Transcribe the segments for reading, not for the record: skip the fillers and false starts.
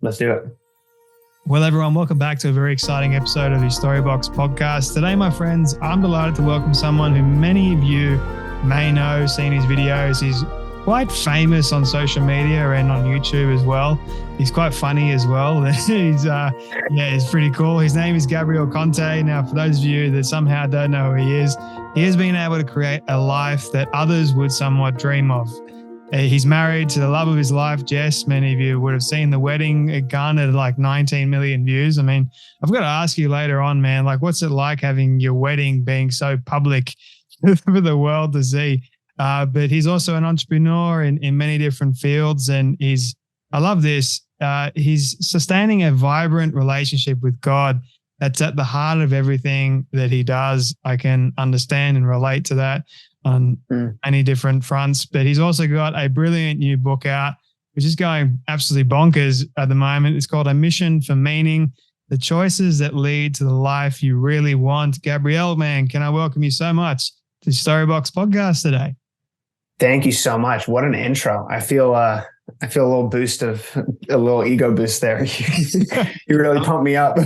Let's do it. Well, everyone, welcome back to a very exciting episode of the Storybox podcast. Today, my friends, I'm delighted to welcome someone who many of you may know, seen his videos. He's quite famous on social media and on YouTube as well. He's quite funny as well. He's pretty cool. His name is Gabriel Conte. Now, for those of you that somehow don't know who he has been able to create a life that others would somewhat dream of. He's married to the love of his life, Jess. Many of you would have seen the wedding. It garnered like 19 million views. I mean, I've got to ask you later on, man, like what's it like having your wedding being so public for the world to see? But he's also an entrepreneur in many different fields. And I love this, he's sustaining a vibrant relationship with God that's at the heart of everything that he does. I can understand and relate to that on many different fronts, but he's also got a brilliant new book out, which is going absolutely bonkers at the moment. It's called A Mission for Meaning, The Choices That Lead to the Life You Really Want. Gabriel, man, can I welcome you so much to the Storybox podcast today? Thank you so much. What an intro. I feel a little ego boost there. You really pumped me up.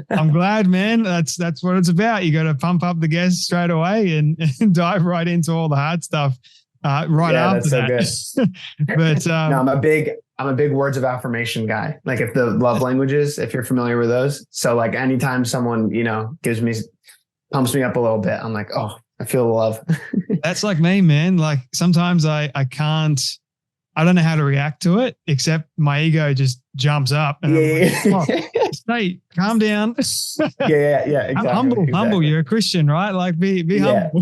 I'm glad, man. That's what it's about. You got to pump up the guests straight away and dive right into all the hard stuff after that's so that. Good. But no, I'm a big words of affirmation guy. Like if the love languages, if you're familiar with those. So like anytime someone, pumps me up a little bit, I'm like, oh, I feel the love. That's like me, man. Like sometimes I don't know how to react to it, except my ego just jumps up and I'm like, oh, stay, calm down. Yeah. Exactly. Humble. You're a Christian, right? Like be humble.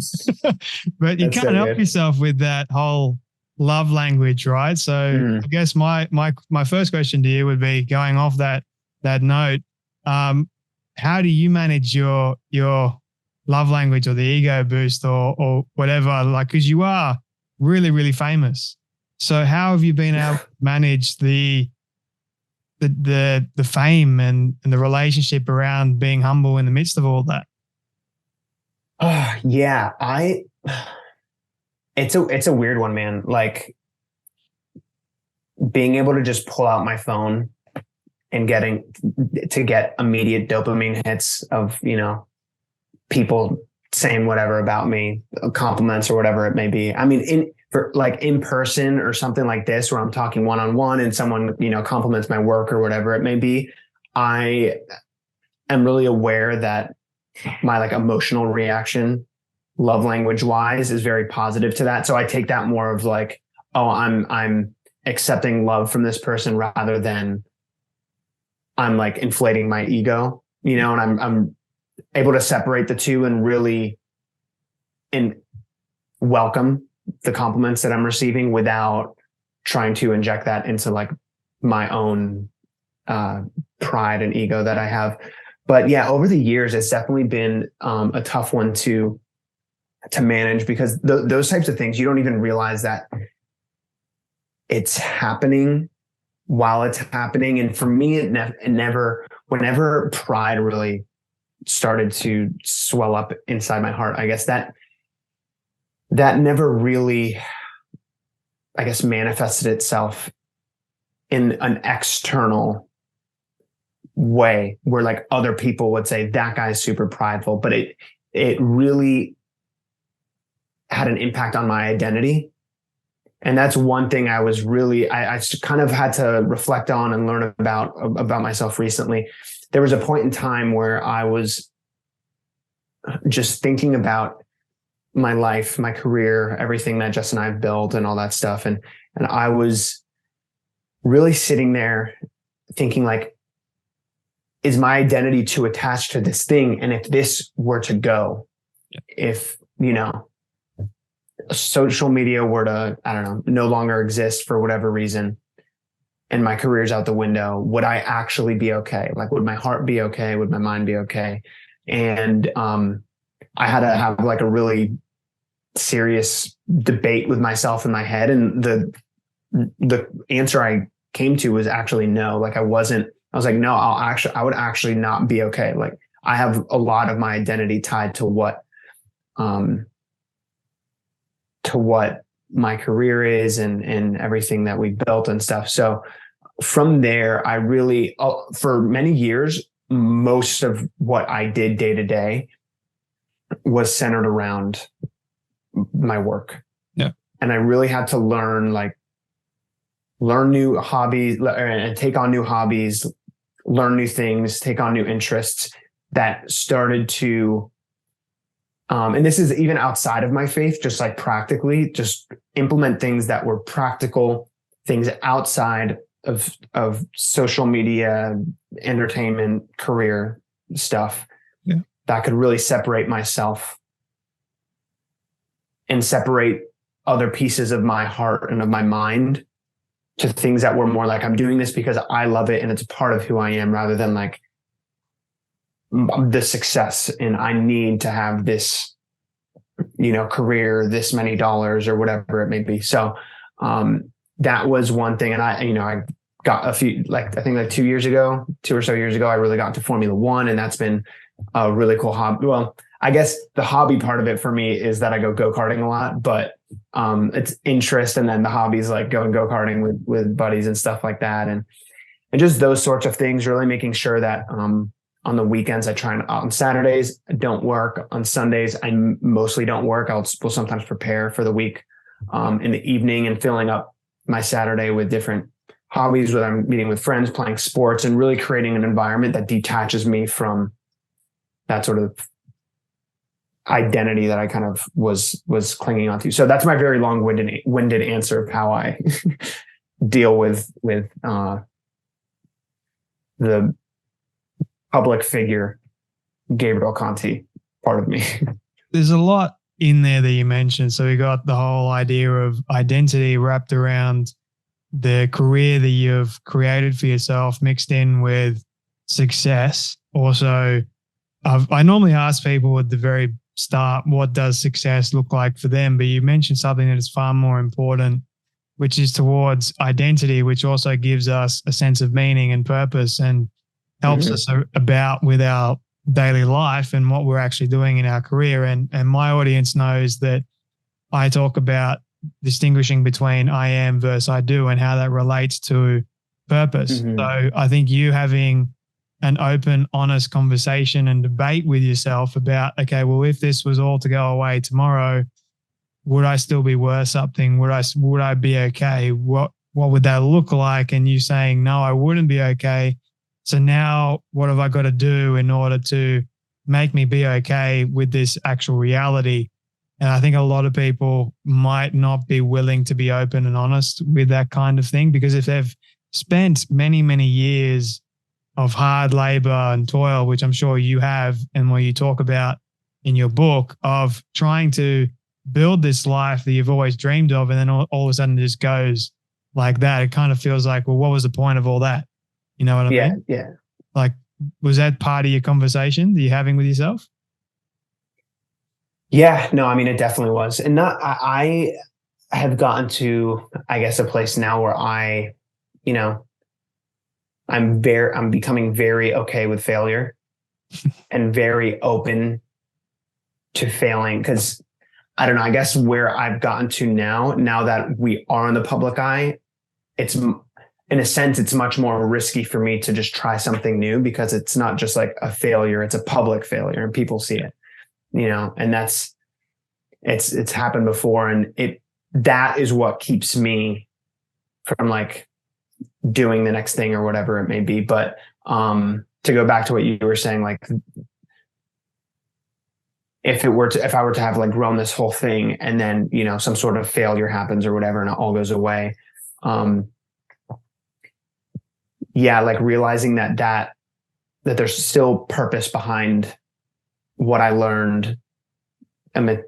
But you can't help yourself with that whole love language, right? So I guess my first question to you would be, going off that note, how do you manage your love language or the ego boost or whatever? Like, because you are really, really famous. So how have you been able to manage the fame and the relationship around being humble in the midst of all that? It's a weird one, man. Like being able to just pull out my phone and get immediate dopamine hits of, people saying whatever about me, compliments or whatever it may be. I mean, in person or something like this, where I'm talking one-on-one and someone, compliments my work or whatever it may be, I am really aware that my like emotional reaction, love language wise, is very positive to that. So I take that more of like, oh, I'm accepting love from this person rather than I'm like inflating my ego, and I'm able to separate the two and really welcome the compliments that I'm receiving without trying to inject that into like my own pride and ego that I have. But yeah, over the years, it's definitely been a tough one to manage, because those types of things, you don't even realize that it's happening while it's happening. And for me, it never, whenever pride really started to swell up inside my heart, I guess that never really, I guess, manifested itself in an external way where like other people would say that guy's super prideful, but it really had an impact on my identity. And that's one thing I was really, I kind of had to reflect on and learn about myself recently. There was a point in time where I was just thinking about my life, my career, everything that Jess and I have built and all that stuff. And I was really sitting there thinking like, is my identity too attached to this thing? And if this were to go, if, social media were to, I don't know, no longer exist for whatever reason, and my career's out the window, would I actually be okay? Like, would my heart be okay? Would my mind be okay? And I had to have like a really serious debate with myself in my head. And the answer I came to was actually no. Like I was like, no, I would actually not be okay. Like I have a lot of my identity tied to what my career is and everything that we built and stuff. So from there, I really, for many years, most of what I did day to day was centered around my work. Yeah. And I really had to learn new hobbies and take on new hobbies, learn new things, take on new interests that started to, and this is even outside of my faith, just like practically just implement things that were practical things outside of social media, entertainment, career stuff that could really separate myself and separate other pieces of my heart and of my mind to things that were more like, I'm doing this because I love it and it's part of who I am, rather than like the success and I need to have this, career, this many dollars or whatever it may be. So that was one thing. And I got a few, I think 2 or so years ago, I really got into Formula One, and that's been a really cool hobby. Well, I guess the hobby part of it for me is that I go-karting a lot, but it's interest. And then the hobbies like going go-karting with buddies and stuff like that. And just those sorts of things, really making sure that on the weekends, on Saturdays, I don't work. On Sundays, I mostly don't work. Will sometimes prepare for the week in the evening and filling up my Saturday with different hobbies, whether I'm meeting with friends, playing sports, and really creating an environment that detaches me from that sort of identity that I kind of was clinging onto. So that's my very long-winded answer of how I deal with the public figure, Gabriel Conte, part of me. There's a lot in there that you mentioned. So we got the whole idea of identity wrapped around the career that you've created for yourself, mixed in with success. Also, I normally ask people at the very start, what does success look like for them? But you mentioned something that is far more important, which is towards identity, which also gives us a sense of meaning and purpose and helps us about with our daily life and what we're actually doing in our career. And my audience knows that I talk about distinguishing between I am versus I do and how that relates to purpose. So I think you having an open, honest conversation and debate with yourself about, okay, well, if this was all to go away tomorrow, would I still be worth something? Would I be okay? What would that look like? And you saying, no, I wouldn't be okay. So now what have I got to do in order to make me be okay with this actual reality? And I think a lot of people might not be willing to be open and honest with that kind of thing, because if they've spent many, many years of hard labor and toil, which I'm sure you have, and what you talk about in your book of trying to build this life that you've always dreamed of, and then all of a sudden it just goes like that, it kind of feels like, well, what was the point of all that? You know what I mean? Yeah. Like, was that part of your conversation that you're having with yourself? Yeah, no, I mean, it definitely was. And I have gotten to, I guess, a place now where I'm becoming very okay with failure and very open to failing. Because I don't know, I guess where I've gotten to now that we are in the public eye, it's, in a sense, it's much more risky for me to just try something new, because it's not just like a failure, it's a public failure and people see it, and it's happened before. And that is what keeps me from like doing the next thing or whatever it may be. But to go back to what you were saying, like if I were to have like grown this whole thing and then, some sort of failure happens or whatever, and it all goes away. Like realizing that there's still purpose behind what I learned,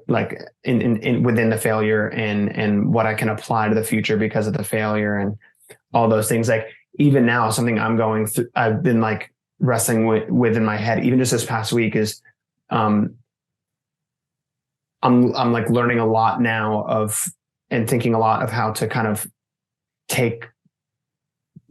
like in within the failure, and what I can apply to the future because of the failure and all those things. Like even now, something I'm going through, I've been like wrestling with in my head, even just this past week, is I'm like learning a lot now and thinking a lot of how to kind of take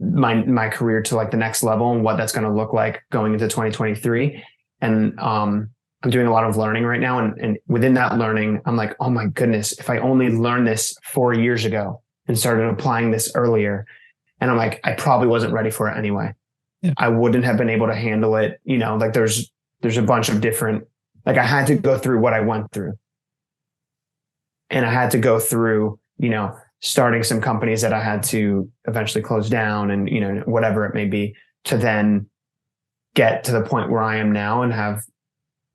my career to like the next level and what that's going to look like going into 2023. And I'm doing a lot of learning right now. And within that learning, I'm like, oh my goodness, if I only learned this 4 years ago and started applying this earlier, And I'm like, I probably wasn't ready for it anyway. Yeah. I wouldn't have been able to handle it. Like there's a bunch of different, like I had to go through what I went through. And I had to go through, starting some companies that I had to eventually close down and, whatever it may be, to then get to the point where I am now and have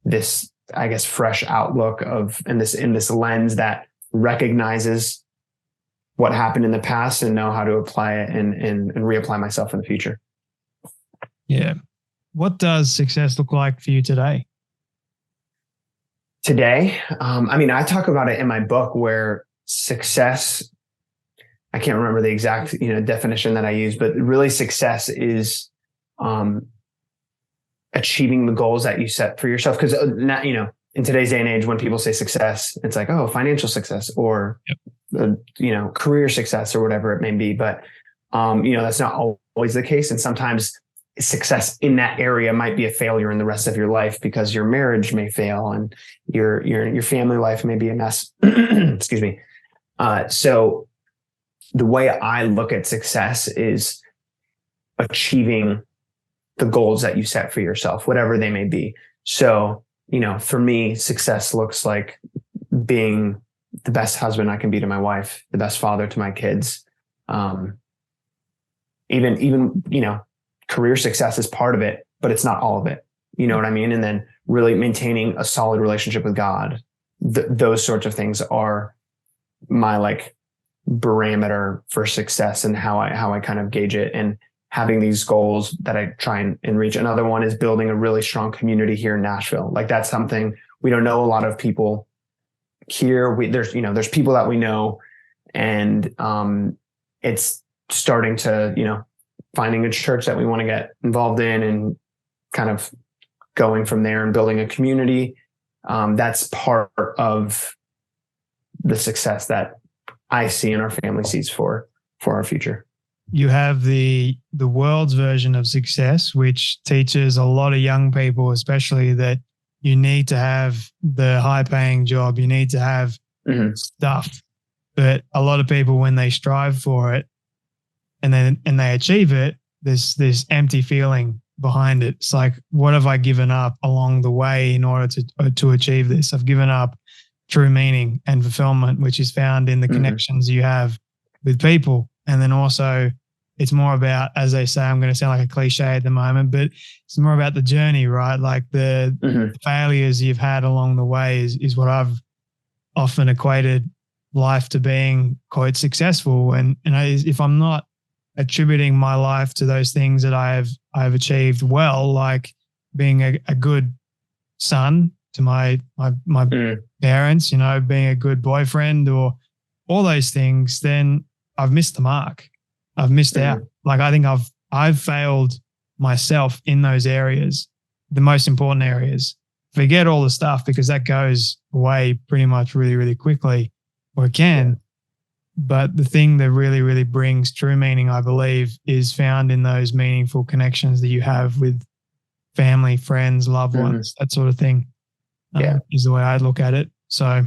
this, I guess, fresh outlook in this lens that recognizes what happened in the past and know how to apply it and reapply myself in the future. Yeah. What does success look like for you today? Today, I talk about it in my book where success, I can't remember the exact, definition that I use, but really success is achieving the goals that you set for yourself. Because in today's day and age, when people say success, it's like, oh, financial success or, career success or whatever it may be. But, that's not always the case. And sometimes success in that area might be a failure in the rest of your life because your marriage may fail and your family life may be a mess. Excuse me. So the way I look at success is achieving the goals that you set for yourself, whatever they may be. So, for me, success looks like being the best husband I can be to my wife, the best father to my kids. Even, career success is part of it, but it's not all of it. You know what I mean? And then really maintaining a solid relationship with God. Those sorts of things are my barometer for success and how I kind of gauge it, and having these goals that I try and reach. Another one is building a really strong community here in Nashville. That's something we don't know a lot of people here. There's people that we know, and it's starting to, finding a church that we want to get involved in and kind of going from there and building a community. That's part of the success that I see and our family sees for our future. You have the world's version of success, which teaches a lot of young people, especially, that you need to have the high paying job. You need to have stuff. But a lot of people, when they strive for it and they achieve it, there's this empty feeling behind it. It's like, what have I given up along the way in order to achieve this? I've given up true meaning and fulfillment, which is found in the connections you have with people. And then also it's more about, as they say, I'm going to sound like a cliche at the moment, but it's more about the journey, right? Like the failures you've had along the way is what I've often equated life to being quite successful. And if I'm not attributing my life to those things that I've achieved well, like being a good son to my parents, being a good boyfriend or all those things, then I've missed the mark. I've missed out. I think I've failed myself in those areas, the most important areas. Forget all the stuff because that goes away pretty much really, really quickly, or it can. But the thing that really, really brings true meaning, I believe, is found in those meaningful connections that you have with family, friends, loved ones, that sort of thing. Is the way I look at it. So,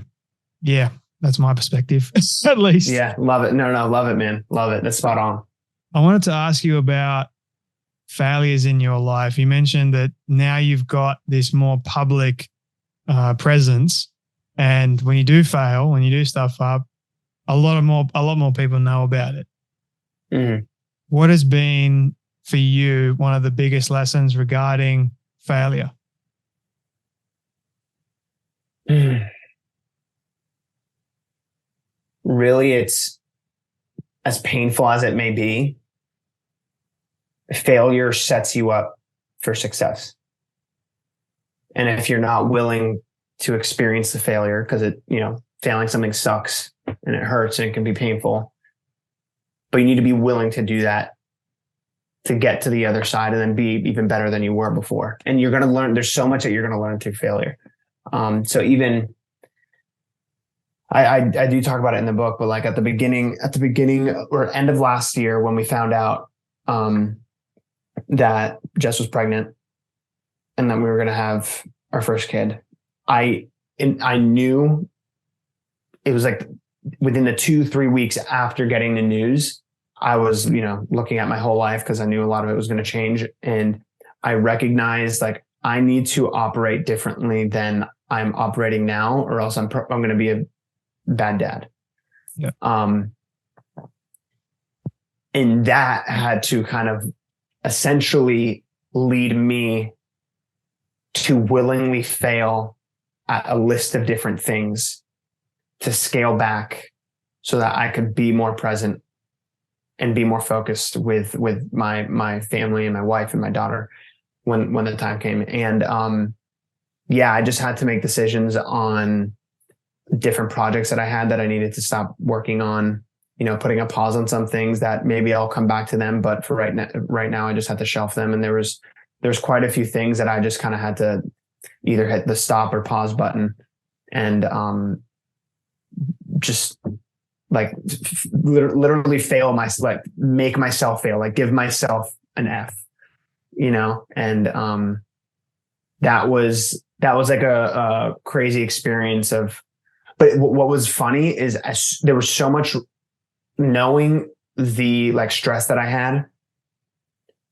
yeah, that's my perspective, at least. Yeah, love it. No, love it, man. Love it. That's spot on. I wanted to ask you about failures in your life. You mentioned that now you've got this more public presence, and when you do fail, when you do stuff up, a lot more people know about it. What has been for you one of the biggest lessons regarding failure? Really, it's as painful as it may be. Failure sets you up for success. And if you're not willing to experience the failure, because failing something sucks and it hurts and it can be painful, but you need to be willing to do that to get to the other side and then be even better than you were before. And you're going to learn, there's so much that you're going to learn through failure. So even I do talk about it in the book, but at the beginning or end of last year, when we found out that Jess was pregnant and that we were going to have our first kid, I knew it was within the 2-3 weeks after getting the news, I was, looking at my whole life because I knew a lot of it was going to change. And I recognized like I need to operate differently than I'm operating now, or else I'm going to be a bad dad. Yeah. And that had to kind of essentially lead me to willingly fail at a list of different things to scale back so that I could be more present and be more focused with my family and my wife and my daughter when the time came. And I just had to make decisions on different projects that I had that I needed to stop working on, putting a pause on some things that maybe I'll come back to them, but for right now I just had to shelf them. And there's quite a few things that I just kind of had to either hit the stop or pause button and just like literally fail make myself fail, like give myself an F, and that was like a crazy experience but what was funny is there was so much knowing the like stress that I had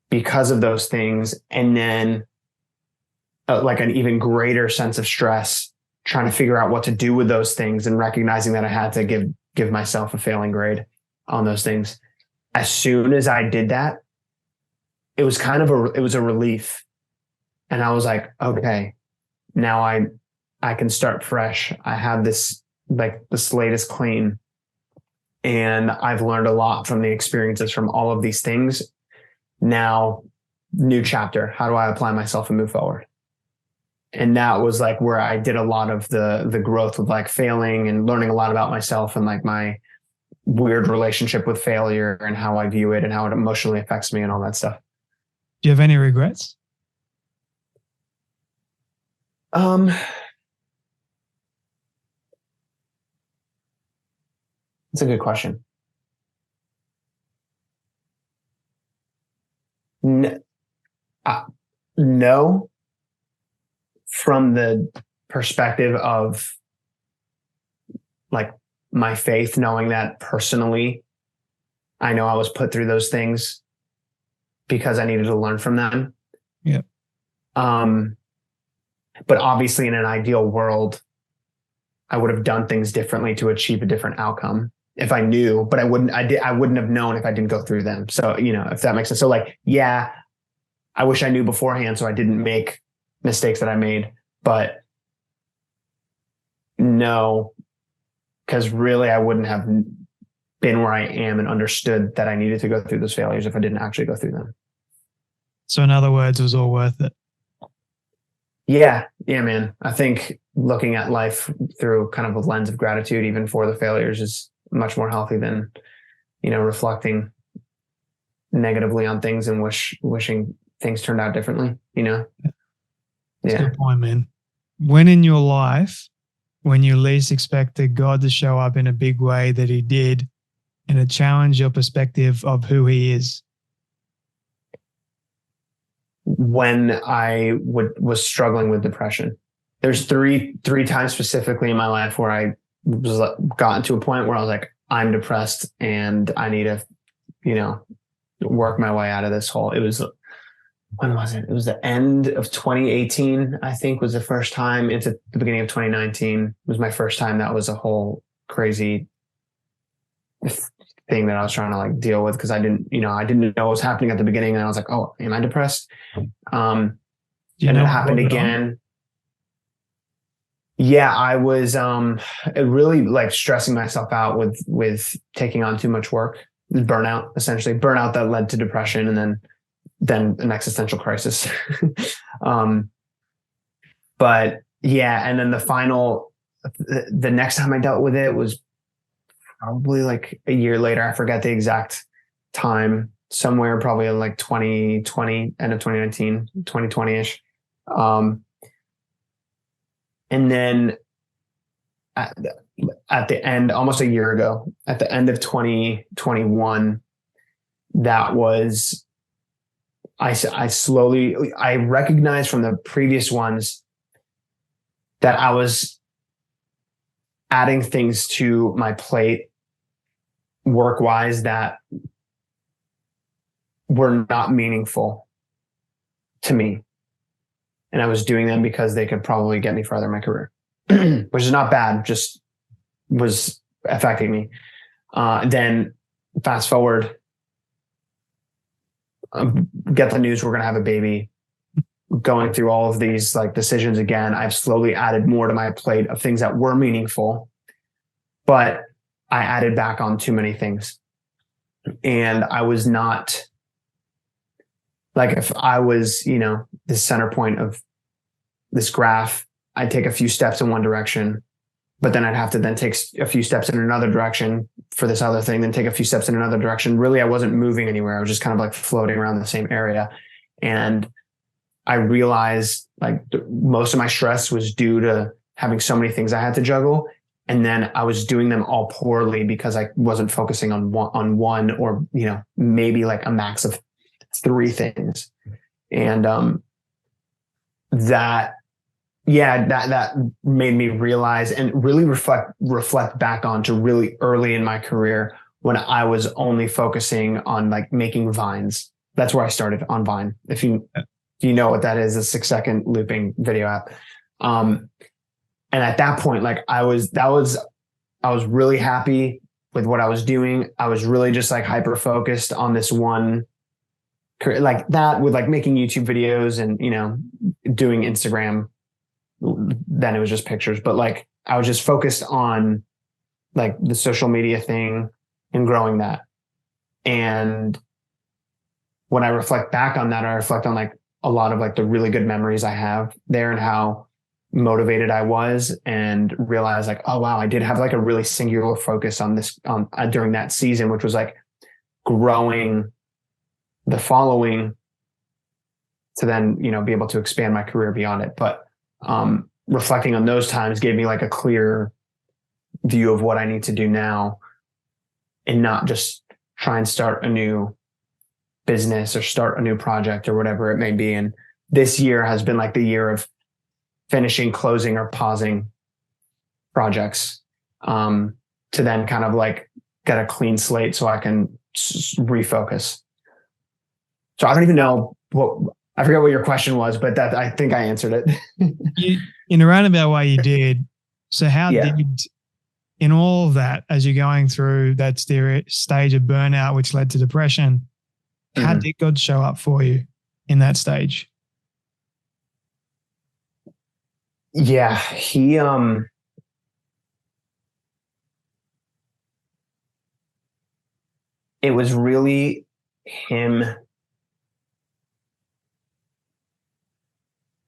because of those things. And then like an even greater sense of stress trying to figure out what to do with those things and recognizing that I had to give myself a failing grade on those things. As soon as I did that, it was a relief. And I was like, okay, now I can start fresh. I have this, like the slate is clean. And I've learned a lot from the experiences from all of these things. Now, new chapter. How do I apply myself and move forward? And that was like where I did a lot of the growth with like failing and learning a lot about myself and like my weird relationship with failure and how I view it and how it emotionally affects me and all that stuff. Do you have any regrets? That's a good question. No, from the perspective of like my faith, knowing that personally, I know I was put through those things because I needed to learn from them. Yeah. But obviously in an ideal world, I would have done things differently to achieve a different outcome if I knew, but I wouldn't have known if I didn't go through them. So, if that makes sense. So like, yeah, I wish I knew beforehand so I didn't make mistakes that I made, but no, because really I wouldn't have been where I am and understood that I needed to go through those failures if I didn't actually go through them. So in other words, it was all worth it. Yeah, man. I think looking at life through kind of a lens of gratitude, even for the failures, is much more healthy than, reflecting negatively on things and wishing things turned out differently, That's a good point, man. When in your life, when you least expected God to show up in a big way that he did, and it challenged your perspective of who he is? When I was struggling with depression. There's three times specifically in my life where I gotten to a point where I was like, I'm depressed and I need to, work my way out of this hole. It was, when was it? It was the end of 2018, I think, was the first time. Into the beginning of 2019 was my first time. That was a whole crazy thing that I was trying to like deal with because I didn't know what was happening at the beginning. And I was like, oh, am I depressed? And it happened again. Yeah, I was really like stressing myself out with taking on too much work, burnout, essentially burnout that led to depression and then an existential crisis. But yeah, and then the next time I dealt with it was probably like a year later. I forget the exact time, somewhere probably in like 2020, end of 2019, 2020-ish. And then at the end, almost a year ago, at the end of 2021, that was, I recognized from the previous ones that I was adding things to my plate work-wise that were not meaningful to me. And I was doing them because they could probably get me further in my career, which is not bad, just was affecting me. Then fast forward, get the news we're going to have a baby, going through all of these like decisions again. I've slowly added more to my plate of things that were meaningful, but I added back on too many things. And I was not like, if I was, the center point of this graph, I'd take a few steps in one direction, but then I'd have to then take a few steps in another direction for this other thing, then take a few steps in another direction. Really, I wasn't moving anywhere. I was just kind of like floating around the same area. And I realized like most of my stress was due to having so many things I had to juggle. And then I was doing them all poorly because I wasn't focusing on one or, maybe like a max of 3 things. And that made me realize and really reflect back on to really early in my career when I was only focusing on like making vines. That's where I started, on Vine. If you know what that is, a 6-second looping video app. And at that point, like I was really happy with what I was doing. I was really just like hyper focused on this one, like that, with like making YouTube videos and, doing Instagram. Then it was just pictures, but like I was just focused on like the social media thing and growing that. And when I reflect back on that, I reflect on like a lot of like the really good memories I have there and how motivated I was, and realize like, oh wow, I did have like a really singular focus on this during that season, which was like growing the following to then, be able to expand my career beyond it. But reflecting on those times gave me like a clear view of what I need to do now, and not just try and start a new business or start a new project or whatever it may be. And this year has been like the year of finishing, closing, or pausing projects, to then kind of like get a clean slate so I can refocus. So I don't even know I forget what your question was, but that I think I answered it. In a roundabout way, you did. So how did, in all of that, as you're going through that stage of burnout, which led to depression, how did God show up for you in that stage? Yeah, he, it was really him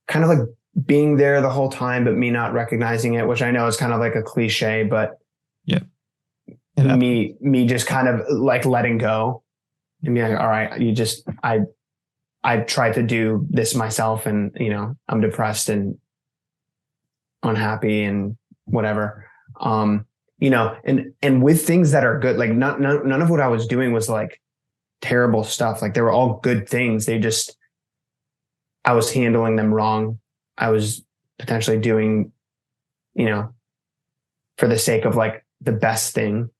kind of like being there the whole time, but me not recognizing it, which I know is kind of like a cliche, but me just kind of like letting go and be like, all right, I tried to do this myself, and, I'm depressed and unhappy and whatever. And with things that are good, like none of what I was doing was like terrible stuff. Like they were all good things. I was handling them wrong. I was potentially doing, for the sake of like the best thing.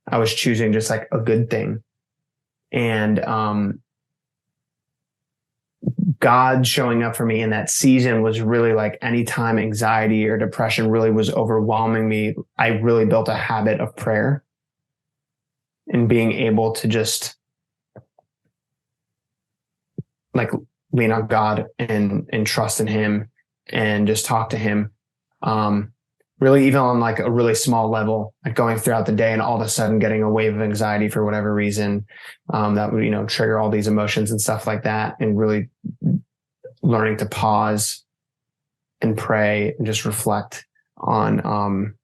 I was choosing just like a good thing. And God showing up for me in that season was really like, anytime anxiety or depression really was overwhelming me, I really built a habit of prayer and being able to just like lean on God and trust in him and just talk to him. Really, even on like a really small level, like going throughout the day and all of a sudden getting a wave of anxiety for whatever reason, that would, trigger all these emotions and stuff like that. And really learning to pause and pray and just reflect on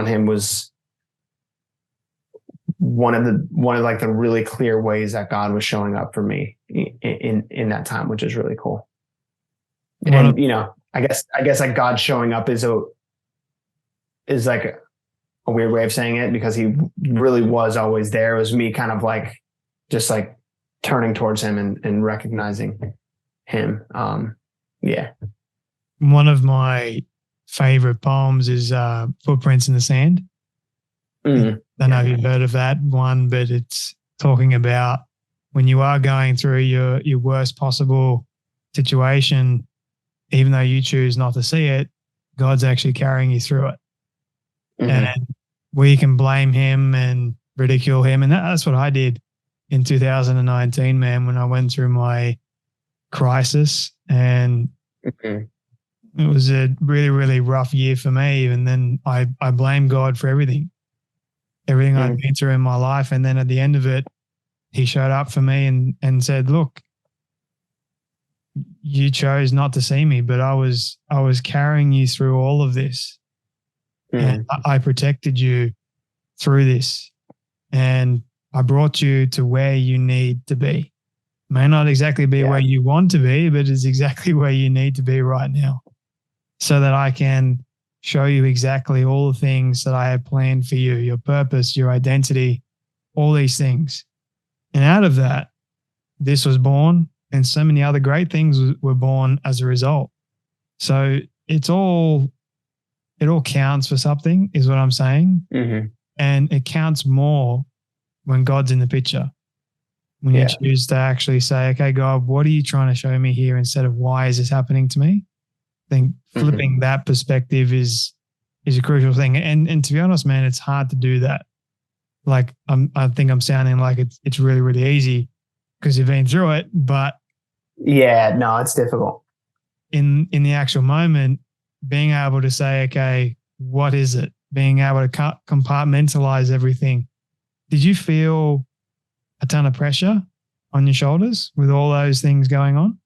him was one of like the really clear ways that God was showing up for me in that time, which is really cool. And, I guess like God showing up is like a weird way of saying it, because he really was always there. It was me kind of like, just like turning towards him and recognizing him. One of my favorite poems is Footprints in the Sand. I don't know if you've heard of that one, but it's talking about when you are going through your worst possible situation, even though you choose not to see it, God's actually carrying you through it. Mm-hmm. And we can blame him and ridicule him. And that's what I did in 2019, man, when I went through my crisis. And Mm-hmm. it was a really, really rough year for me. And then I blamed God for everything I'd been through in my life. And then at the end of it, he showed up for me and said, look, you chose not to see me, but I was carrying you through all of this. And I protected you through this. And I brought you to where you need to be. May not exactly be where you want to be, but it's exactly where you need to be right now, so that I can show you exactly all the things that I have planned for you, your purpose, your identity, all these things. And out of that, this was born, and so many other great things were born as a result. So it all counts for something, is what I'm saying. Mm-hmm. And it counts more when God's in the picture. When you choose to actually say, okay, God, what are you trying to show me here, instead of why is this happening to me? I think flipping that perspective is a crucial thing. And to be honest, man, it's hard to do that. Like I think I'm sounding like it's really, really easy because you've been through it. But yeah, no, it's difficult. In the actual moment, being able to say, okay, what is it? Being able to compartmentalize everything. Did you feel a ton of pressure on your shoulders with all those things going on?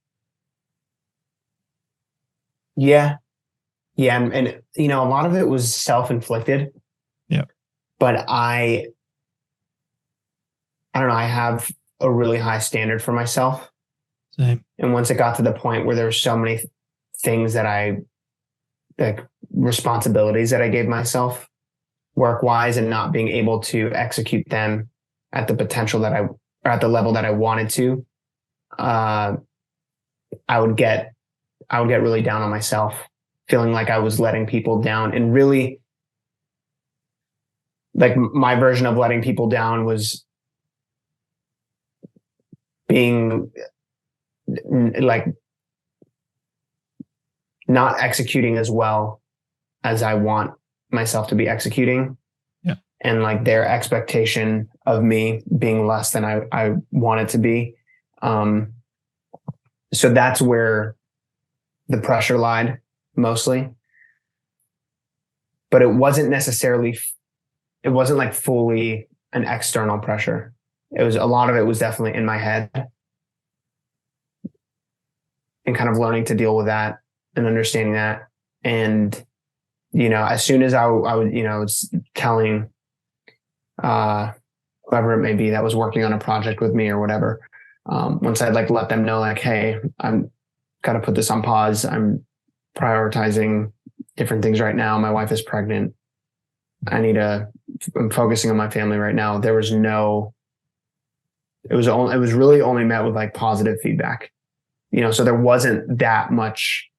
Yeah. Yeah. And you know, a lot of it was self-inflicted. Yeah. But I don't know, I have a really high standard for myself. Same. And once it got to the point where there were so many things that like responsibilities that I gave myself work-wise, and not being able to execute them at the potential or at the level that I wanted to, I would get really down on myself, feeling like I was letting people down. And really, like, my version of letting people down was being like not executing as well as I want myself to be executing. Yeah. And like their expectation of me being less than I want it to be. So that's where the pressure lied mostly. But it wasn't like fully an external pressure. A lot of it was definitely in my head, and kind of learning to deal with that and understanding that. And, you know, as soon as I would, you know, was telling whoever it may be that was working on a project with me or whatever, once I'd like let them know, like, hey, I'm got to put this on pause. I'm prioritizing different things right now. My wife is pregnant. I'm focusing on my family right now. It was really only met with like positive feedback, you know, so there wasn't that much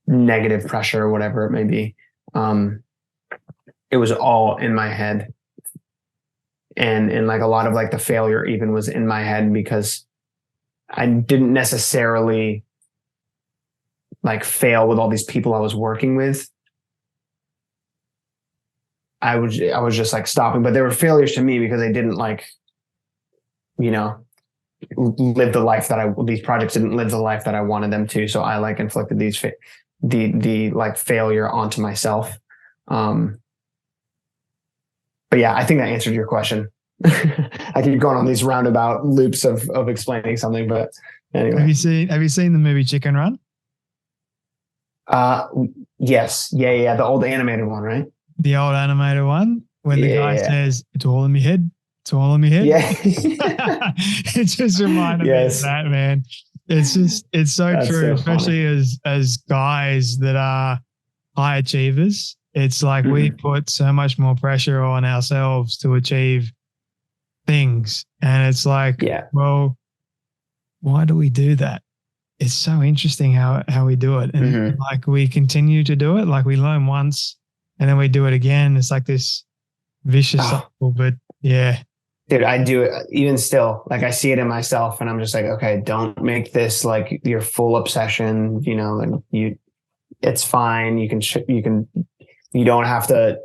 negative pressure or whatever it may be. It was all in my head. And like a lot of like the failure even was in my head, because I didn't necessarily like fail with all these people I was working with. I was just like stopping, but they were failures to me because they didn't, like, you know, live the life that these projects didn't live the life that I wanted them to. So I like inflicted the like failure onto myself. But yeah, I think that answered your question. I keep going on these roundabout loops of explaining something, but anyway. Have you seen the movie Chicken Run? Yes. Yeah. The old animated one, right? The old animated one, when the guy says, it's all in my head. It's all in my head. Yeah. It just reminded me of that, man. It's so That's true, so especially as guys that are high achievers. It's like we put so much more pressure on ourselves to achieve things. And it's like, well, why do we do that? It's so interesting how we do it. And like we continue to do it. Like we learn once and then we do it again. It's like this vicious cycle. But yeah, Dude, I do it even still. Like I see it in myself and I'm just like, okay, don't make this like your full obsession, like it's fine. You don't have to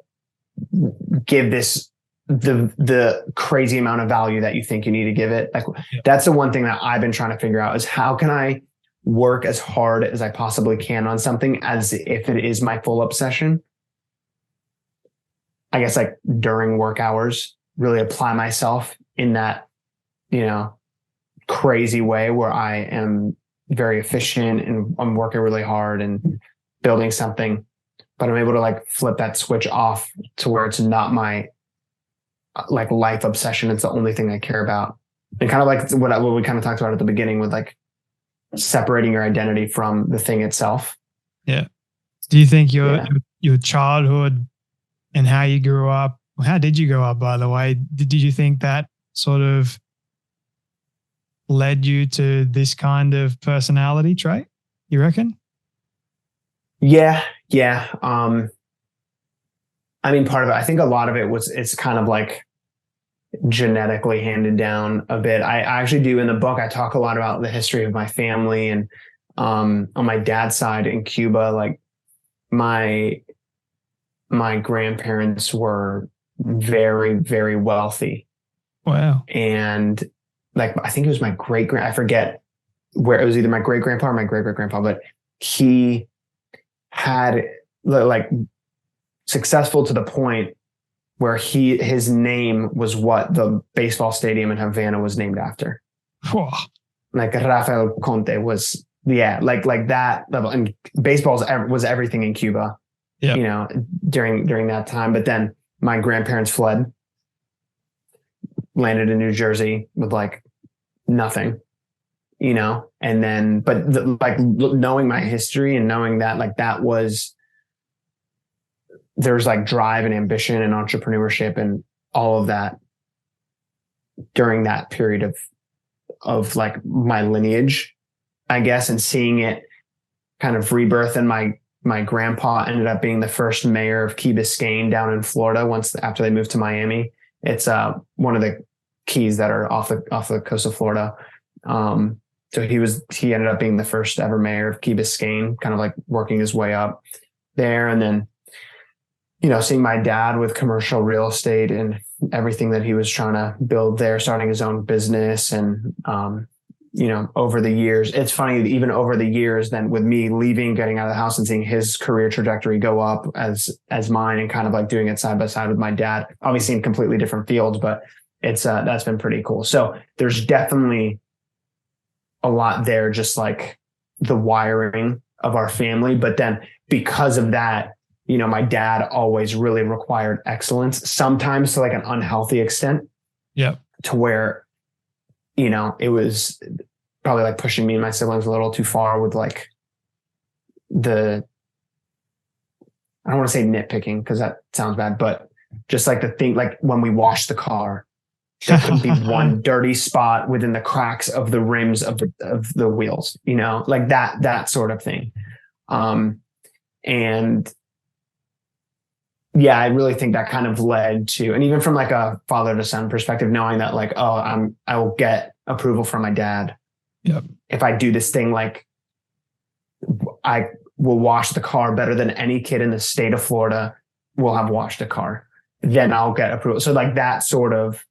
give this the crazy amount of value that you think you need to give it. Like that's the one thing that I've been trying to figure out is how can I work as hard as I possibly can on something as if it is my full obsession. I guess like during work hours, really apply myself in that, crazy way where I am very efficient and I'm working really hard and building something, but I'm able to like flip that switch off to where it's not my like life obsession. It's the only thing I care about. And kind of like what we kind of talked about at the beginning with like separating your identity from the thing itself. Yeah. Do you think your childhood and how you grew up, how did you grow up, by the way? Did you think that sort of led you to this kind of personality trait, you reckon? Yeah. I mean, part of it, I think a lot of it's kind of like genetically handed down a bit. I actually do in the book, I talk a lot about the history of my family and on my dad's side in Cuba, like my grandparents were very, very wealthy. Wow. And like, I think it was my I forget where it was, either my great grandpa or my great great grandpa, but he had like successful to the point where his name was what the baseball stadium in Havana was named after. Whoa. Like Rafael Conte was, like that level. And baseball was everything in Cuba, during that time. But then my grandparents fled, landed in New Jersey with like nothing, and then, but like knowing my history and knowing that like that was, there's like drive and ambition and entrepreneurship and all of that during that period of like my lineage, I guess, and seeing it kind of rebirth. And my grandpa ended up being the first mayor of Key Biscayne down in Florida after they moved to Miami. It's one of the keys that are off the coast of Florida. So he ended up being the first ever mayor of Key Biscayne, kind of like working his way up there. And then, seeing my dad with commercial real estate and everything that he was trying to build there, starting his own business. And, over the years, it's funny, even over the years, then with me leaving, getting out of the house and seeing his career trajectory go up as mine and kind of like doing it side by side with my dad, obviously in completely different fields, but it's, that's been pretty cool. So there's definitely a lot there, just like the wiring of our family. But then because of that, my dad always really required excellence, sometimes to like an unhealthy extent. Yeah. To where, it was probably like pushing me and my siblings a little too far with like I don't want to say nitpicking because that sounds bad, but just like the thing, like when we washed the car, there could be one dirty spot within the cracks of the rims of the wheels, like that sort of thing. And yeah, I really think that kind of led to, and even from like a father to son perspective, knowing that like, I will get approval from my dad. Yep. If I do this thing, like I will wash the car better than any kid in the state of Florida will have washed a car, then I'll get approval. So like that sort of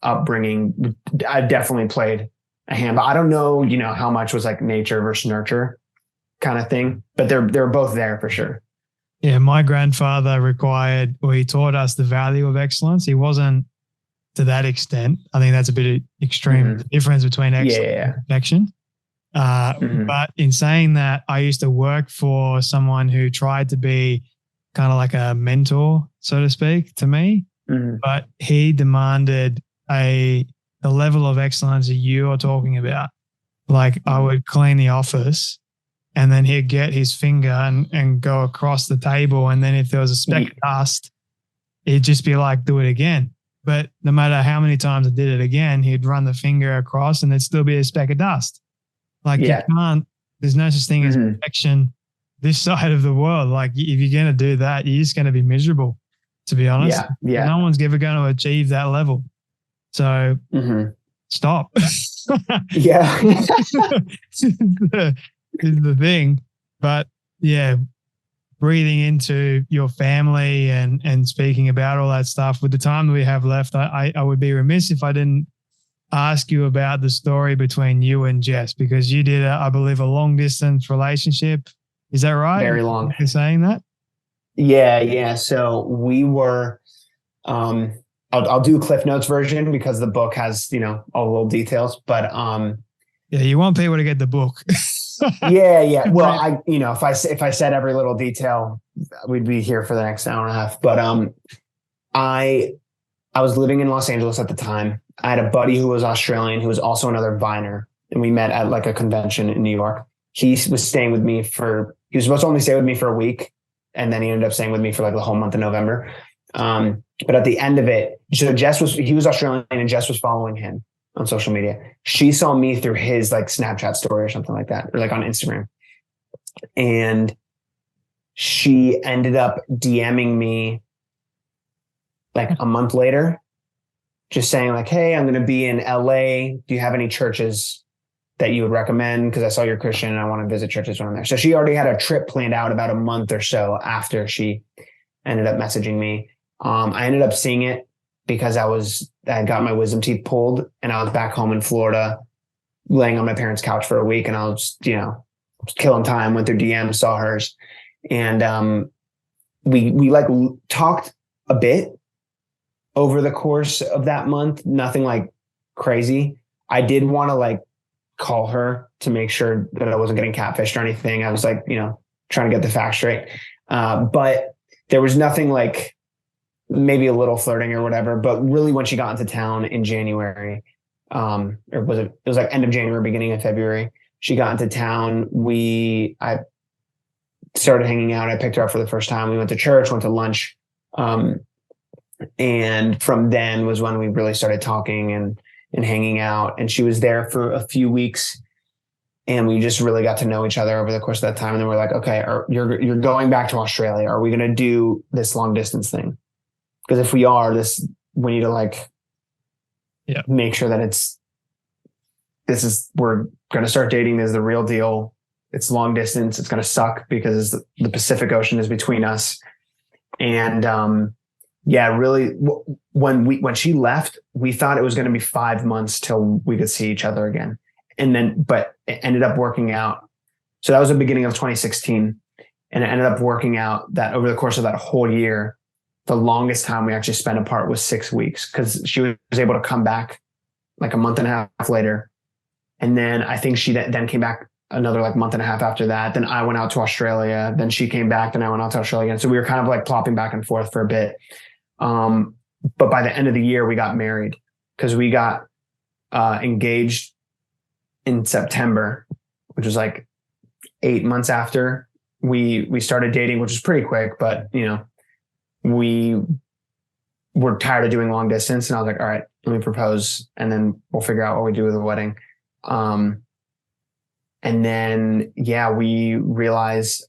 upbringing, I definitely played a hand, but I don't know, how much was like nature versus nurture kind of thing, but they're both there for sure. Yeah, my grandfather he taught us the value of excellence. He wasn't to that extent. I think that's a bit extreme difference between excellence and perfection. But in saying that, I used to work for someone who tried to be kind of like a mentor, so to speak, to me. But he demanded the level of excellence that you are talking about. Like I would clean the office, and then he'd get his finger and go across the table. And then if there was a speck of dust, he'd just be like, do it again. But no matter how many times I did it again, he'd run the finger across and there'd still be a speck of dust. Like you can't, there's no such thing as perfection this side of the world. Like if you're going to do that, you're just going to be miserable. to be honest. Yeah. No one's ever going to achieve that level. So stop. Yeah. is the thing. But yeah, breathing into your family and speaking about all that stuff with the time that we have left, I would be remiss if I didn't ask you about the story between you and Jess, because you did, I believe, a long distance relationship. Is that right? Very long. You're saying that? Yeah. So we were, I'll do Cliff Notes version because the book has, all the little details, but, yeah, you want people to get the book. Yeah. Well, if I said every little detail, we'd be here for the next hour and a half. But I was living in Los Angeles at the time. I had a buddy who was Australian, who was also another viner, and we met at like a convention in New York. He was staying with me he was supposed to only stay with me for a week, and then he ended up staying with me for like the whole month of November. But at the end of it, so he was Australian, and Jess was following him on social media. She saw me through his like Snapchat story or something like that, or like on Instagram. And she ended up DMing me like a month later, just saying like, hey, I'm going to be in LA. Do you have any churches that you would recommend? Because I saw you're Christian and I want to visit churches when I'm there. So she already had a trip planned out about a month or so after she ended up messaging me. I ended up seeing it because I got my wisdom teeth pulled and I was back home in Florida laying on my parents' couch for a week, and I was, killing time, went through DMs, saw hers. And we like talked a bit over the course of that month, nothing like crazy. I did want to like call her to make sure that I wasn't getting catfished or anything. I was like, trying to get the facts straight. But there was nothing like, maybe a little flirting or whatever, but really when she got into town in January, or it was like end of January, beginning of February, she got into town. I started hanging out. I picked her up for the first time. We went to church, went to lunch. And from then was when we really started talking and hanging out. And she was there for a few weeks, and we just really got to know each other over the course of that time. And then we're like, okay, you're going back to Australia. Are we going to do this long distance thing? Because if we are, we need to like make sure that we're going to start dating. This is the real deal. It's long distance. It's going to suck because the Pacific Ocean is between us. And really, when she left, we thought it was going to be 5 months till we could see each other again. But it ended up working out. So that was the beginning of 2016. And it ended up working out that over the course of that whole year, the longest time we actually spent apart was 6 weeks, because she was able to come back like a month and a half later. And then I think she then came back another like month and a half after that. Then I went out to Australia. Then she came back. Then I went out to Australia again. So we were kind of like plopping back and forth for a bit. But by the end of the year, we got married, because we got engaged in September, which was like 8 months after we started dating, which was pretty quick, but we were tired of doing long distance, and I was like, all right, let me propose, and then we'll figure out what we do with the wedding. And then, we realized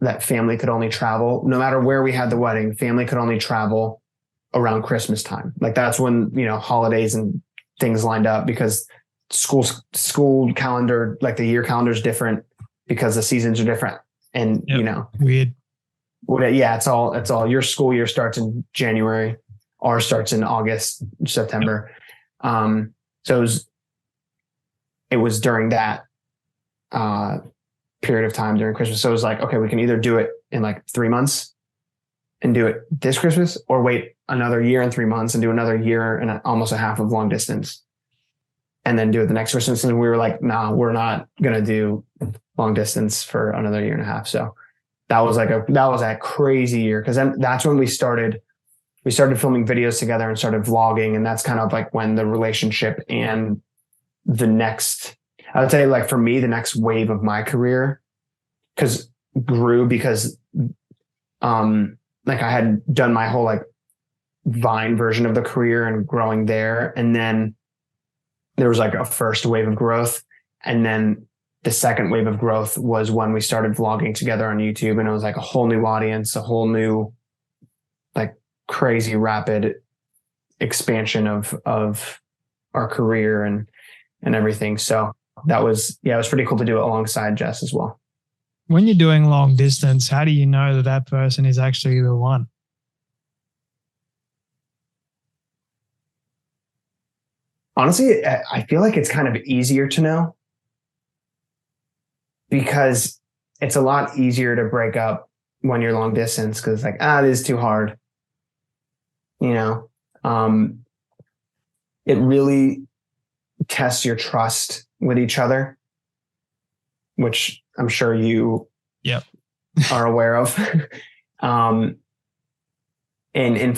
that family could only travel, no matter where we had the wedding, family could only travel around Christmas time. Like that's when, holidays and things lined up, because school calendar, like the year calendar is different because the seasons are different. And, weird. It's all your school year starts in January. Ours starts in August, September. So it was during that period of time during Christmas. So it was like, okay, we can either do it in like 3 months and do it this Christmas, or wait another year and 3 months and do another year and almost a half of long distance, and then do it the next Christmas. And we were like, nah, we're not going to do long distance for another year and a half. So that was a crazy year. Cause then that's when we started filming videos together and started vlogging. And that's kind of like when the relationship and I would say, like, for me, the next wave of my career grew because like I had done my whole like Vine version of the career and growing there. And then there was like a first wave of growth. And then the second wave of growth was when we started vlogging together on YouTube, and it was like a whole new audience, a whole new like crazy rapid expansion of our career and everything. So it was pretty cool to do it alongside Jess as well. When you're doing long distance, how do you know that person is actually the one? Honestly, I feel like it's kind of easier to know because it's a lot easier to break up when you're long distance because like, this is too hard. It really tests your trust with each other, which I'm sure you are aware of. And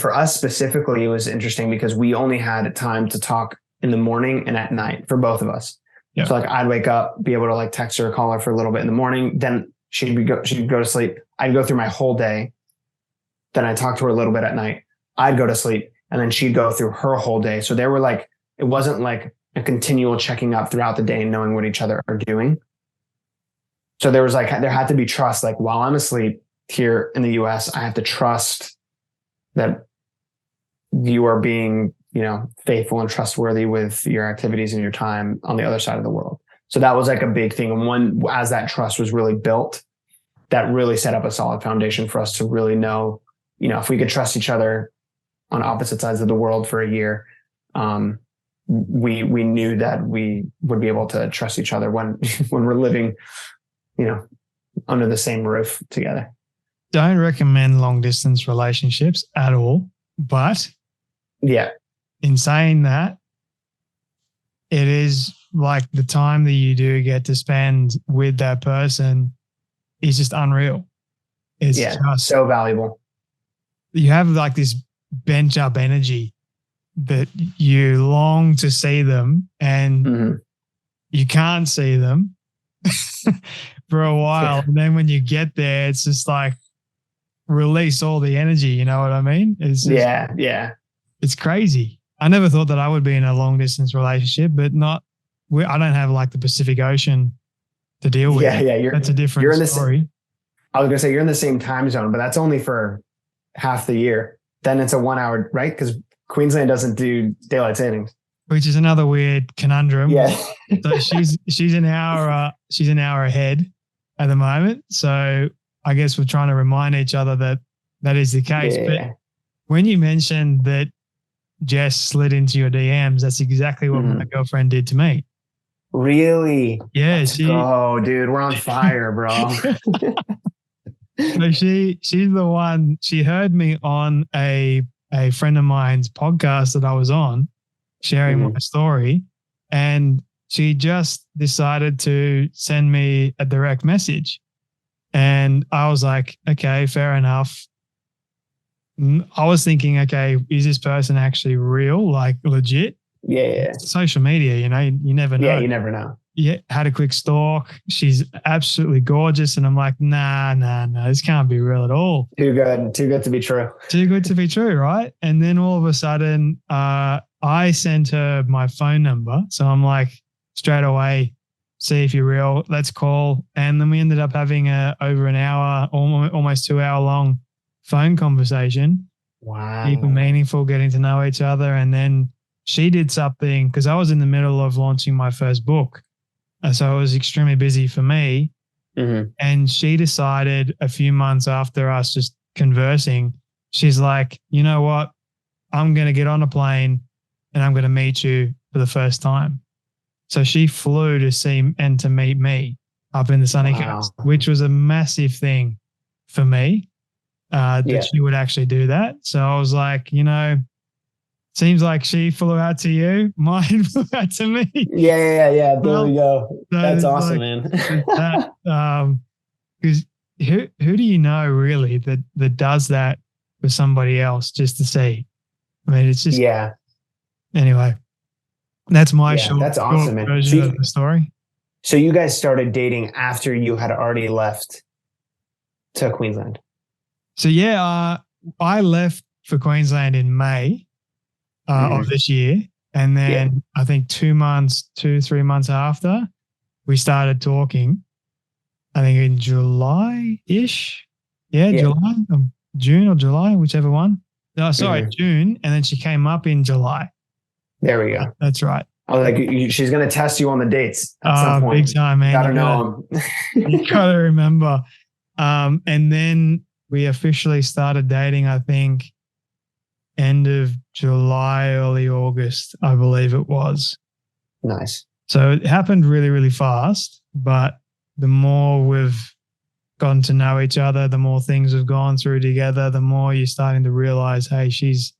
for us specifically, it was interesting because we only had time to talk in the morning and at night for both of us. Yeah. So like I'd wake up, be able to like text her or call her for a little bit in the morning. Then she'd go to sleep. I'd go through my whole day. Then I'd talk to her a little bit at night. I'd go to sleep and then she'd go through her whole day. So there were like, it wasn't like a continual checking up throughout the day and knowing what each other are doing. So there had to be trust. Like while I'm asleep here in the US, I have to trust that you are being, faithful and trustworthy with your activities and your time on the other side of the world. So that was like a big thing. And as that trust was really built, that really set up a solid foundation for us to really know, if we could trust each other on opposite sides of the world for a year, we knew that we would be able to trust each other when we're living, under the same roof together. Don't recommend long distance relationships at all, but in saying that, it is like the time that you do get to spend with that person is just unreal. It's just so valuable. You have like this bench up energy that you long to see them and you can't see them for a while. Yeah. And then when you get there, it's just like release all the energy. You know what I mean? It's just, it's crazy. I never thought that I would be in a long distance relationship, but I don't have like the Pacific Ocean to deal with. Yeah. That's a different story. I was going to say you're in the same time zone, but that's only for half the year. Then it's a 1 hour, right? Because Queensland doesn't do daylight savings, which is another weird conundrum. Yeah. So she's an hour ahead at the moment. So I guess we're trying to remind each other that is the case. Yeah. But when you mentioned that Jess slid into your DMs, that's exactly what my girlfriend did to me. Really? Yeah. Oh, dude, we're on fire, bro. So she's the one. She heard me on a friend of mine's podcast that I was on, sharing my story, and she just decided to send me a direct message. And I was like, okay, fair enough. I was thinking, okay, is this person actually real, like legit? Yeah. Social media, you never know. Yeah, you never know. Yeah, had a quick stalk. She's absolutely gorgeous. And I'm like, nah, this can't be real at all. Too good to be true. Too good to be true, right? And then all of a sudden, I sent her my phone number. So I'm like, straight away, see if you're real, let's call. And then we ended up having over an hour, almost 2 hour long phone conversation. Wow. Deep and meaningful, getting to know each other. And then she did something because I was in the middle of launching my first book. So it was extremely busy for me. And she decided a few months after us just conversing, she's like, you know what? I'm going to get on a plane and I'm going to meet you for the first time. So she flew to see and to meet me up in the sunny coast, which was a massive thing for me that she would actually do that. So I was like, seems like she flew out to you, mine flew out to me. Yeah. There we go. That's awesome, man. Because who do you know really that does that for somebody else just to see? I mean, it's just Anyway, that's my short version of the story. So you guys started dating after you had already left to Queensland. So I left for Queensland in May of this year. And then I think 3 months after, we started talking, I think in July-ish. Yeah. July, June or July, whichever one. Oh, sorry, Mhm. June, and then she came up in July. There we go. That's right. I was like, she's going to test you on the dates at some point. Big time, man. Gotta know them. You gotta remember. And then we officially started dating, I think, end of July, early August, I believe it was. Nice. So it happened really, really fast. But the more we've gotten to know each other, the more things we've gone through together, the more you're starting to realize, hey, she's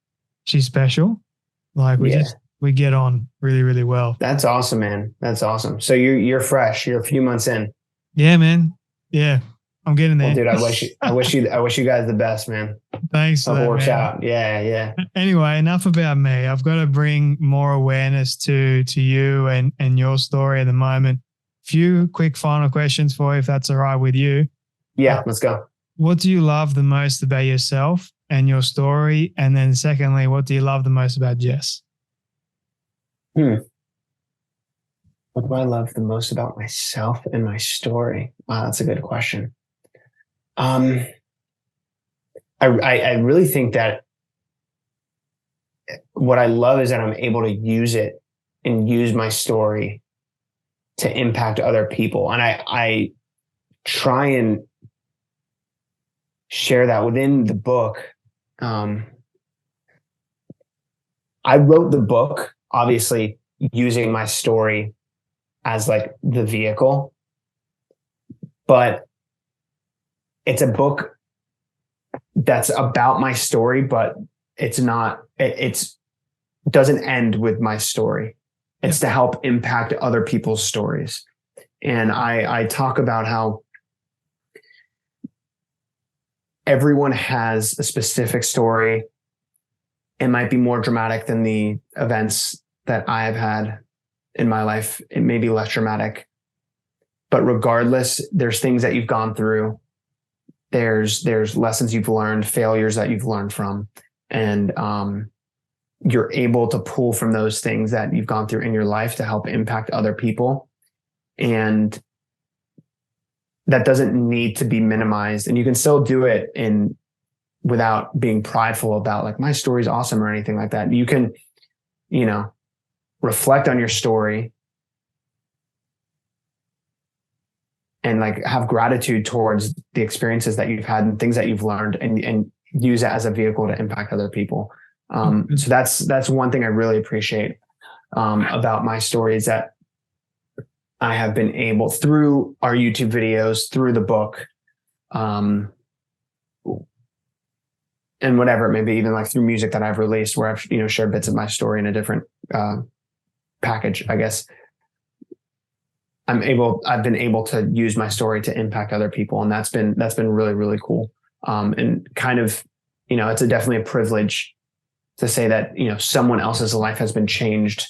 special. Like we get on really, really well. That's awesome, man. That's awesome. So you're fresh. You're a few months in. Yeah, man. Yeah, I'm getting there. Well, dude, I wish you guys the best, man. Thanks for Hope that, it works man. out. Yeah. Anyway, enough about me. I've got to bring more awareness to you and your story at the moment. Few quick final questions for you, if that's all right with you. Yeah, let's go. What do you love the most about yourself and your story? And then secondly, what do you love the most about Jess? What do I love the most about myself and my story? Wow, that's a good question. I really think that what I love is that I'm able to use it and use my story to impact other people. And I try and share that within the book. I wrote the book, obviously, using my story as like the vehicle, but it's a book that's about my story, but it's not, it's doesn't end with my story. It's to help impact other people's stories. And I talk about how everyone has a specific story. It might be more dramatic than the events that I have had in my life. It may be less dramatic, but regardless, there's things that you've gone through. There's lessons you've learned, failures that you've learned from, and you're able to pull from those things that you've gone through in your life to help impact other people. And that doesn't need to be minimized, and you can still do it without being prideful about like my story's awesome or anything like that. You can, reflect on your story and like have gratitude towards the experiences that you've had and things that you've learned, and use it as a vehicle to impact other people. So that's one thing I really appreciate about my story, is that I have been able, through our YouTube videos, through the book, and whatever it may be, even like through music that I've released, where I've shared bits of my story in a different package, I guess. I've been able to use my story to impact other people, and that's been really, really cool. And kind of, it's definitely a privilege to say that someone else's life has been changed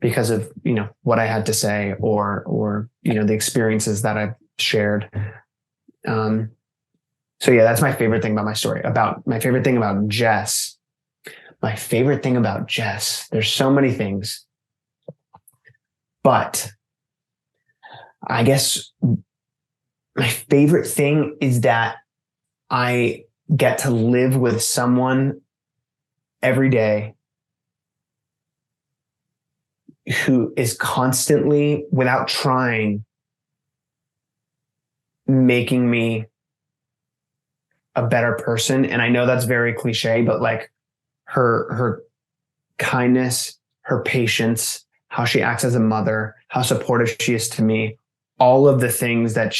because of what I had to say, or the experiences that I've shared. So yeah, that's my favorite thing about my story. About my favorite thing about Jess. My favorite thing about Jess. There's so many things, but I guess my favorite thing is that I get to live with someone every day who is constantly, without trying, making me a better person. And I know that's very cliche, but like her kindness, her patience, how she acts as a mother, how supportive she is to me, all of the things that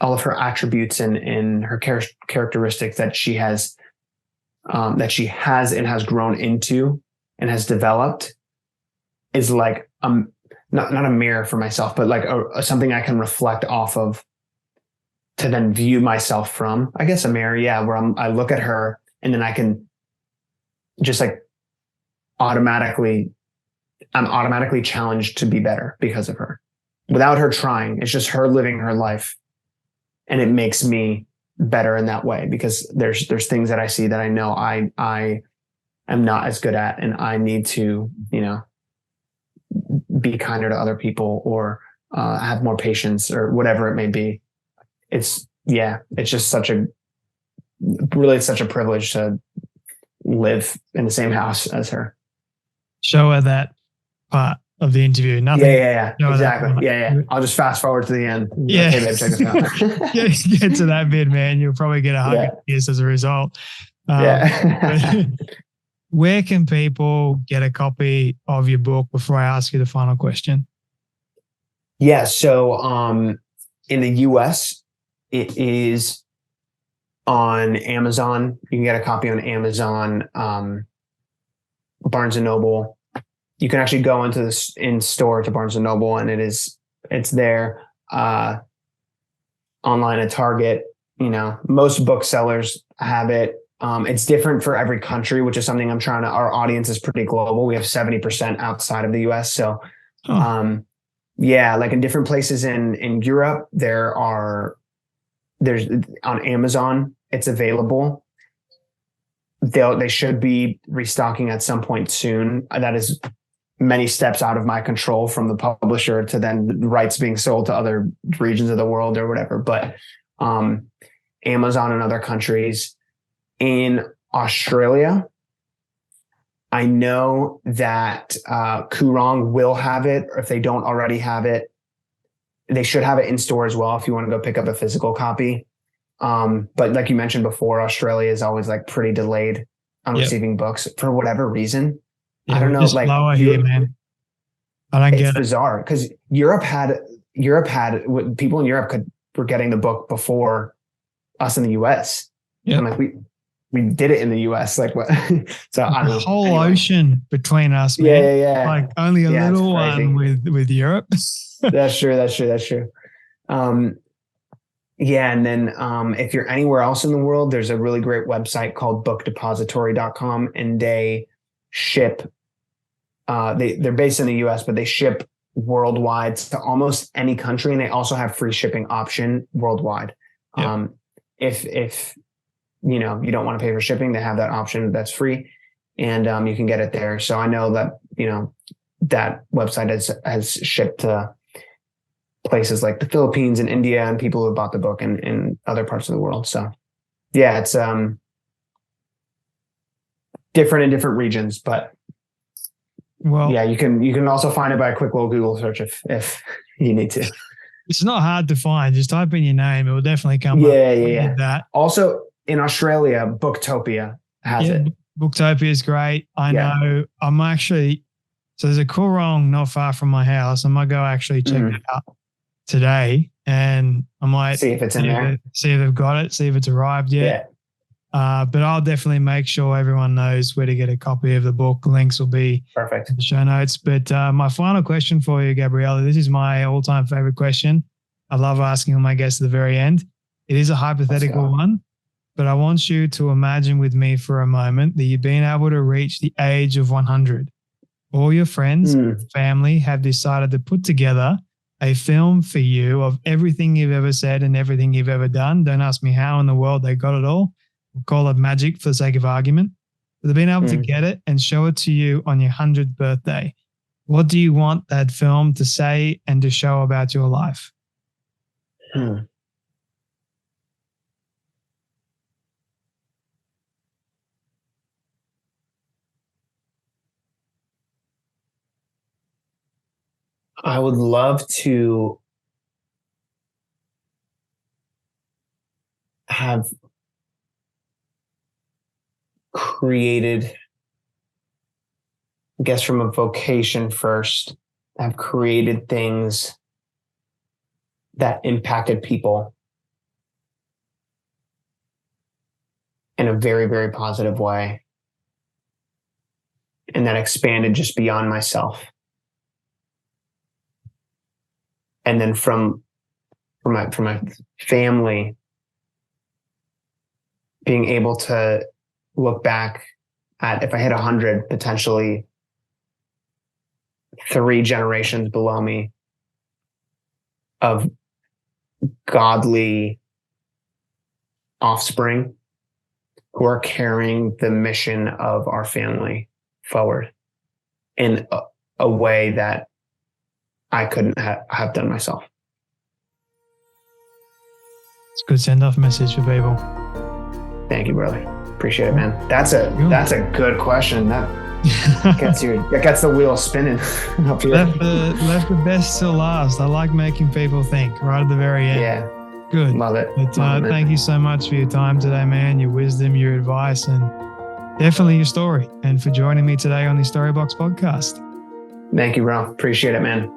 all of her attributes and her characteristics that she has and has grown into and has developed, is like not a mirror for myself, but like something I can reflect off of to then view myself from. I guess a mirror, yeah, where I look at her and then I can just like I'm automatically challenged to be better because of her, without her trying. It's just her living her life, and it makes me better in that way, because there's things that I see that I know I am not as good at, and I need to be kinder to other people, or have more patience, or whatever it may be. It's just such a really, it's such a privilege to live in the same house as her. Show her that part of the interview. Nothing. Yeah. Exactly. Yeah. I'll just fast forward to the end. Yeah. Okay, babe, check this out. Get to that bit, man. You'll probably get a hug and kiss as a result. Where can people get a copy of your book before I ask you the final question? Yeah. So in the US, it is on Amazon. You can get a copy on Amazon, Barnes and Noble. You can actually go into this in store to Barnes and Noble, and it's there. Online at Target. Most booksellers have it. It's different for every country, which is something our audience is pretty global. We have 70% outside of the US. So, like in different places in Europe, there's on Amazon, it's available. They should be restocking at some point soon. That is many steps out of my control, from the publisher to then the rights being sold to other regions of the world or whatever. But Amazon and other countries. In Australia, I know that Kurong will have it, or if they don't already have it, they should have it in store as well if you want to go pick up a physical copy. But like you mentioned before, Australia is always like pretty delayed on receiving books for whatever reason. I don't know. Like lower here, man. I don't get it. It's bizarre because Europe had people in Europe were getting the book before us in the US. Yeah. I'm like, we did it in the US. Like what? So I don't know. The whole ocean between us, man. Yeah. Like only a little one with Europe. That's true. And then if you're anywhere else in the world, there's a really great website called bookdepository.com, and they ship. They're based in the US, but they ship worldwide to almost any country, and they also have free shipping option worldwide. Yep. If you don't want to pay for shipping, they have that option that's free, and you can get it there. So I know that that website has shipped to places like the Philippines and India, and people who bought the book in other parts of the world. So yeah, it's different in different regions, but yeah, you can also find it by a quick little Google search if you need to. It's not hard to find. Just type in your name. It will definitely come up. Yeah. That. Also in Australia, Booktopia has it. Booktopia is great. I know. So there's a Kurong not far from my house. I might go actually check it out today, and I might see if it's in there. See if they've got it. See if it's arrived yet. Yeah. But I'll definitely make sure everyone knows where to get a copy of the book. Links will be perfect in the show notes. But my final question for you, Gabriella, this is my all-time favorite question. I love asking all my guests at the very end. It is a hypothetical one, but I want you to imagine with me for a moment that you've been able to reach the age of 100. All your friends and family have decided to put together a film for you of everything you've ever said and everything you've ever done. Don't ask me how in the world they got it all. We'll call it magic for the sake of argument. But they've been able to get it and show it to you on your 100th birthday. What do you want that film to say and to show about your life? I would love to have created, I guess from a vocation first, have created things that impacted people in a very, very positive way, and that expanded just beyond myself. And then from my family, being able to look back at, if I hit 100, potentially 3 generations below me of godly offspring who are carrying the mission of our family forward in a way that I couldn't have done myself. It's a good send-off message for people. Thank you, brother. Appreciate it, man. That's a good question. That gets the wheel spinning up here. Left the best till last. I like making people think right at the very end. Yeah. Good. Love it. But thank you so much for your time today, man, your wisdom, your advice, and definitely your story, and for joining me today on the Storybox podcast. Thank you, bro. Appreciate it, man.